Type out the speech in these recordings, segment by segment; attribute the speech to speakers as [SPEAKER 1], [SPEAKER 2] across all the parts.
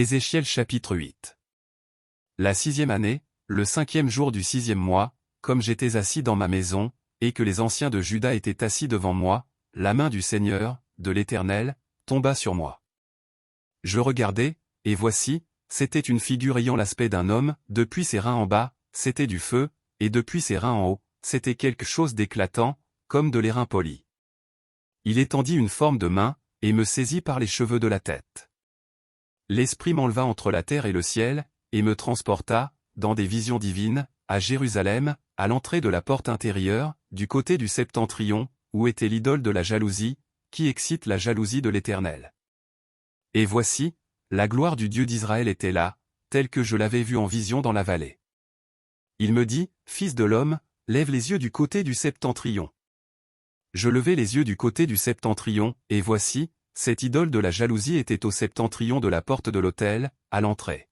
[SPEAKER 1] Ézéchiel chapitre 8. La 6e année, le 5e jour du 6e mois, comme j'étais assis dans ma maison, et que les anciens de Juda étaient assis devant moi, la main du Seigneur, de l'Éternel, tomba sur moi. Je regardai, et voici, c'était une figure ayant l'aspect d'un homme, depuis ses reins en bas, c'était du feu, et depuis ses reins en haut, c'était quelque chose d'éclatant, comme de l'airain poli. Il étendit une forme de main, et me saisit par les cheveux de la tête. L'Esprit m'enleva entre la terre et le ciel, et me transporta, dans des visions divines, à Jérusalem, à l'entrée de la porte intérieure, du côté du septentrion, où était l'idole de la jalousie, qui excite la jalousie de l'Éternel. Et voici, la gloire du Dieu d'Israël était là, telle que je l'avais vue en vision dans la vallée. Il me dit, Fils de l'homme, lève les yeux du côté du septentrion. Je levai les yeux du côté du septentrion, et voici, cette idole de la jalousie était au septentrion de la porte de l'autel, à l'entrée.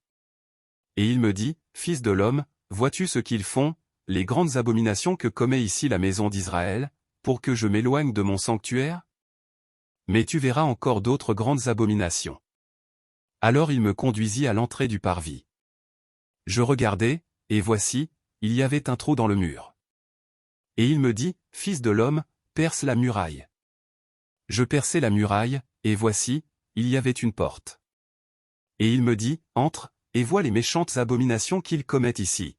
[SPEAKER 1] Et il me dit, Fils de l'homme, vois-tu ce qu'ils font, les grandes abominations que commet ici la maison d'Israël, pour que je m'éloigne de mon sanctuaire? Mais tu verras encore d'autres grandes abominations. Alors il me conduisit à l'entrée du parvis. Je regardai, et voici, il y avait un trou dans le mur. Et il me dit, Fils de l'homme, perce la muraille. Je perçai la muraille, et voici, il y avait une porte. Et il me dit, Entre, et vois les méchantes abominations qu'ils commettent ici.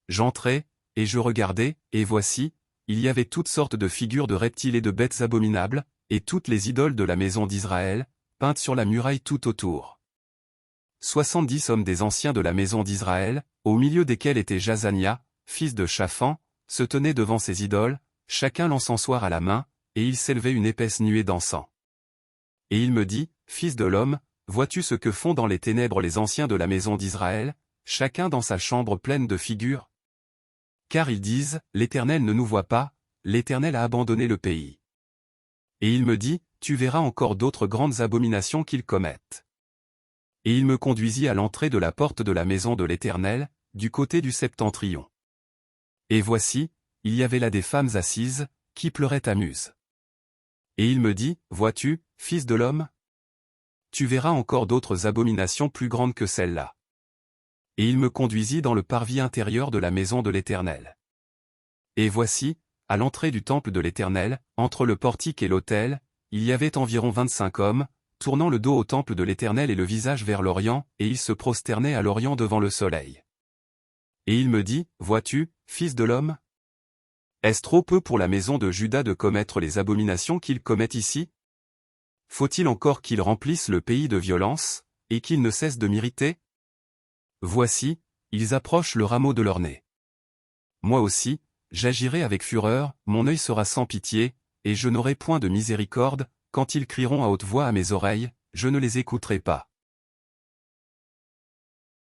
[SPEAKER 1] J'entrai, et je regardai, et voici, il y avait toutes sortes de figures de reptiles et de bêtes abominables, et toutes les idoles de la maison d'Israël, peintes sur la muraille tout autour. 70 hommes des anciens de la maison d'Israël, au milieu desquels était Jazania, fils de Shaphan, se tenaient devant ces idoles, chacun l'encensoir à la main, et il s'élevait une épaisse nuée d'encens. Et il me dit, Fils de l'homme, vois-tu ce que font dans les ténèbres les anciens de la maison d'Israël, chacun dans sa chambre pleine de figures? Car ils disent, l'Éternel ne nous voit pas, l'Éternel a abandonné le pays. Et il me dit, tu verras encore d'autres grandes abominations qu'ils commettent. Et il me conduisit à l'entrée de la porte de la maison de l'Éternel, du côté du septentrion. Et voici, il y avait là des femmes assises, qui pleuraient à Muse. Et il me dit, vois-tu, fils de l'homme? Tu verras encore d'autres abominations plus grandes que celles-là. Et il me conduisit dans le parvis intérieur de la maison de l'Éternel. Et voici, à l'entrée du temple de l'Éternel, entre le portique et l'autel, il y avait environ 25 hommes, tournant le dos au temple de l'Éternel et le visage vers l'Orient, et ils se prosternaient à l'Orient devant le soleil. Et il me dit, vois-tu, fils de l'homme? Est-ce trop peu pour la maison de Juda de commettre les abominations qu'ils commettent ici? Faut-il encore qu'ils remplissent le pays de violence, et qu'ils ne cessent de m'irriter? Voici, ils approchent le rameau de leur nez. Moi aussi, j'agirai avec fureur, mon œil sera sans pitié, et je n'aurai point de miséricorde, quand ils crieront à haute voix à mes oreilles, je ne les écouterai pas.